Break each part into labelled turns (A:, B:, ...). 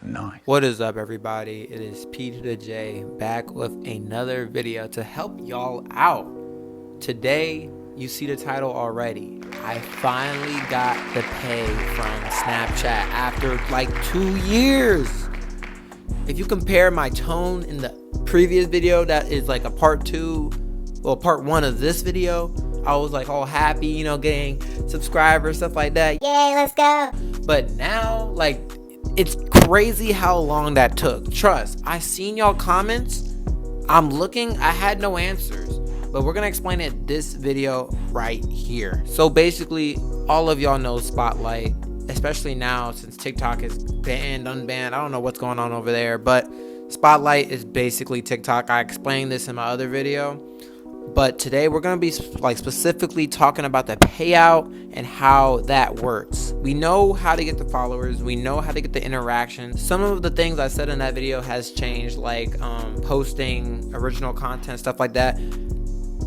A: Nice.
B: What is up, everybody? It is P to the J back with another video to help y'all out. Today, you see the title already. I finally got the pay from Snapchat after like 2 years. If you compare my tone in the previous video, that is like a part 1 of this video, I was like all happy, you know, getting subscribers, stuff like that.
C: Yay, let's go.
B: But now, like, it's crazy how long that took. Trust, I seen y'all comments. I'm looking, I had no answers, but we're gonna explain it this video right here. So basically, all of y'all know Spotlight, especially now since TikTok is banned, unbanned. I don't know what's going on over there, but Spotlight is basically TikTok. I explained this in my other video. But today we're going to be like specifically talking about the payout and how that works. We know how to get the followers. We know how to get the interaction. Some of the things I said in that video has changed, like posting original content, stuff like that.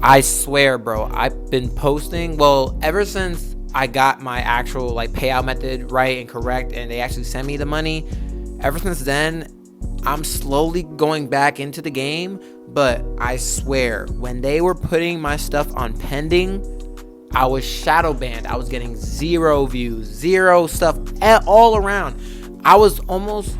B: I swear, bro, I've been posting, well, ever since I got my actual like payout method right and correct and they actually sent me the money. Ever since then, I'm slowly going back into the game. But I swear, when they were putting my stuff on pending, I was shadow banned. I was getting 0 views, 0 stuff all around. I was almost,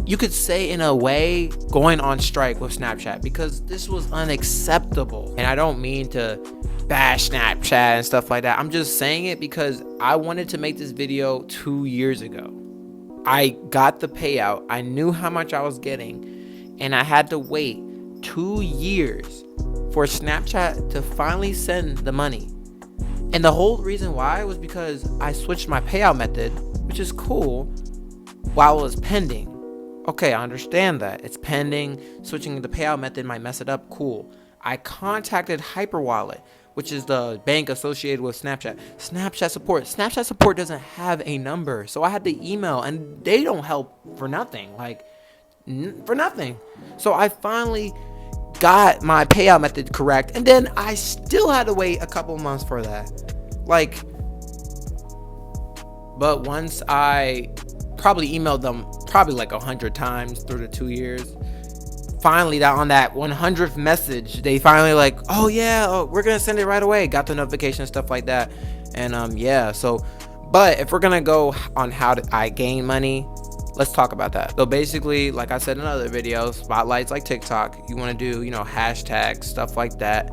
B: you could say in a way, going on strike with Snapchat because this was unacceptable. And I don't mean to bash Snapchat and stuff like that. I'm just saying it because I wanted to make this video 2 years ago. I got the payout. I knew how much I was getting. And I had to wait 2 years for Snapchat to finally send the money. And the whole reason why was because I switched my payout method, which is cool, while it was pending. Okay, I understand that. It's pending. Switching the payout method might mess it up. Cool. I contacted Hyperwallet, which is the bank associated with Snapchat. Snapchat support doesn't have a number. So I had to email, and they don't help for nothing. For nothing. So I finally got my payout method correct, and then I still had to wait a couple months for that. But once I probably emailed them like 100 times through the 2 years, finally on that 100th message, they finally like, oh yeah, we're gonna send it right away. Got the notification, stuff like that. And yeah, so but if we're gonna go on how I gain money, let's talk about that. So basically, like I said in other videos, Spotlight's like TikTok. You want to do, you know, hashtags, stuff like that.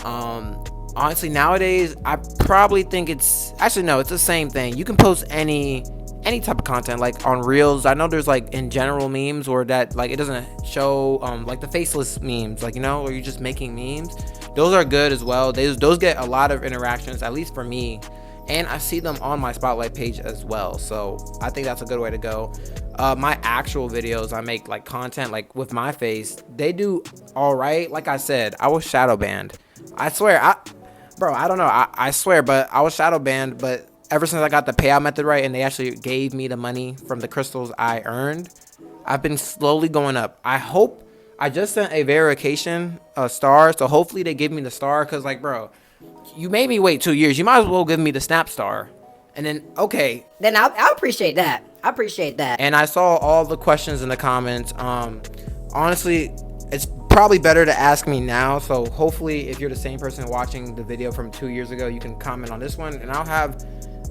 B: Honestly, nowadays, I probably think it's the same thing. You can post any type of content, like on Reels. I know there's like in general memes or that like it doesn't show like the faceless memes, like, you know, or you're just making memes. Those are good as well. Those get a lot of interactions, at least for me. And I see them on my Spotlight page as well. So I think that's a good way to go. My actual videos, I make like content like with my face. They do all right. Like I said, I was shadow banned. I swear, I don't know. I swear, but I was shadow banned. But ever since I got the payout method right and they actually gave me the money from the crystals I earned, I've been slowly going up. I just sent a verification star. So hopefully they give me the star. Cause like, bro, you made me wait 2 years. You might as well give me the Snap Star. And then, okay.
C: Then I'll appreciate that. I appreciate that.
B: And I saw all the questions in the comments. Honestly, it's probably better to ask me now. So hopefully, if you're the same person watching the video from 2 years ago, you can comment on this one. And I'll have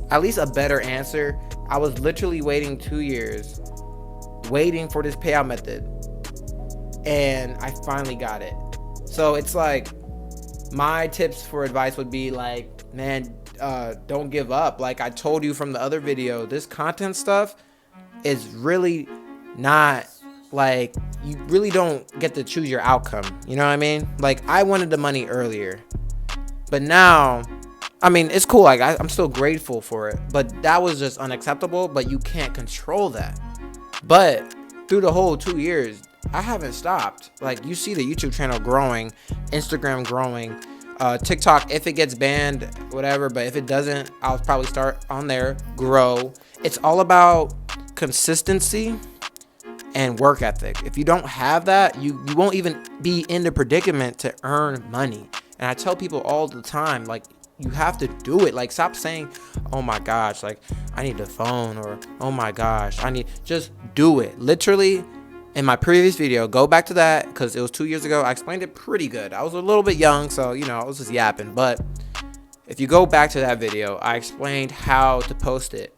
B: at least a better answer. I was literally waiting 2 years, waiting for this payout method. And I finally got it. So it's like, my tips for advice would be like, man, don't give up. Like I told you from the other video, this content stuff is really not like, you really don't get to choose your outcome. You know what I mean? Like I wanted the money earlier, but now, I mean, it's cool. Like I'm still grateful for it, but that was just unacceptable. But you can't control that. But through the whole 2 years, I haven't stopped. Like you see the YouTube channel growing, Instagram growing, TikTok, if it gets banned, whatever, but if it doesn't, I'll probably start on there, grow. It's all about consistency and work ethic. If you don't have that, you won't even be in the predicament to earn money. And I tell people all the time, like, you have to do it. Like, stop saying, oh my gosh, like, I need the phone, or oh my gosh, just do it. Literally, in my previous video, go back to that, because it was 2 years ago. I explained it pretty good. I was a little bit young, so, you know, I was just yapping. But if you go back to that video, I explained how to post it.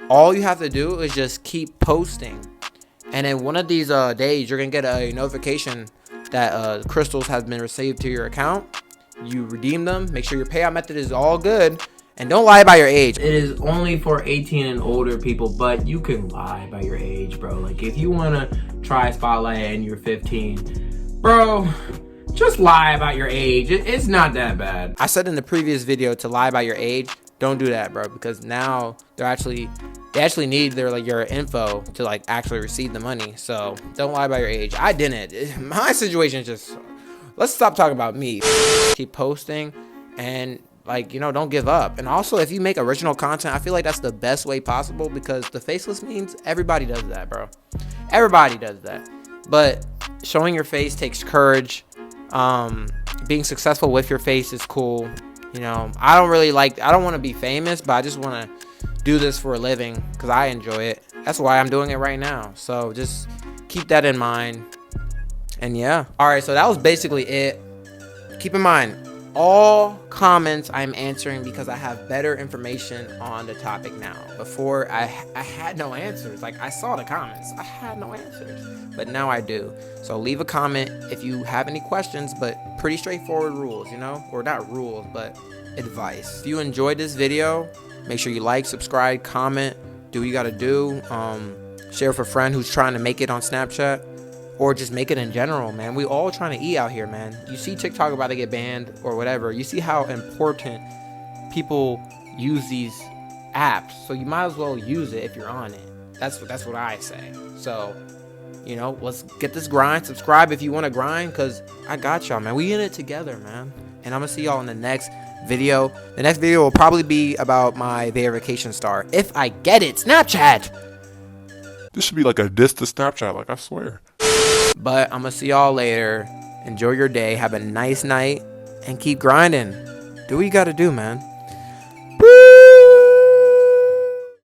B: All you have to do is just keep posting. And then one of these days, you're going to get a notification that crystals has been received to your account. You redeem them. Make sure your payout method is all good. And don't lie about your age. It is only for 18 and older people, but you can lie about your age, bro. Like, if you want to try Spotlight and you're 15, bro, just lie about your age. It's not that bad. I said in the previous video to lie about your age. Don't do that, bro, because now they actually need your info to like actually receive the money. So don't lie about your age. I didn't. My situation is just, let's stop talking about me. Keep posting, and like, you know, don't give up. And also, if you make original content, I feel like that's the best way possible, because the faceless memes, everybody does that, bro. Everybody does that. But showing your face takes courage. Being successful with your face is cool. You know, I don't want to be famous, but I just want to do this for a living because I enjoy it. That's why I'm doing it right now. So just keep that in mind. And yeah. All right, so that was basically it. Keep in mind, all comments I'm answering because I have better information on the topic now. Before, I had no answers. Like, I saw the comments, I had no answers, but now I do. So leave a comment if you have any questions, but pretty straightforward rules, you know, or not rules, but advice. If you enjoyed this video, make sure you like, subscribe, comment, do what you gotta do. Share with a friend who's trying to make it on Snapchat, or just make it in general, man. We all trying to eat out here, man. You see TikTok about to get banned or whatever. You see how important people use these apps. So you might as well use it if you're on it. That's what I say. So, you know, let's get this grind. Subscribe if you want to grind, because I got y'all, man. We in it together, man. And I'm going to see y'all in the next video. The next video will probably be about my verification star. If I get it, Snapchat.
A: This should be like a diss to Snapchat, like, I swear.
B: But I'm going to see y'all later. Enjoy your day. Have a nice night. And keep grinding. Do what you got to do, man.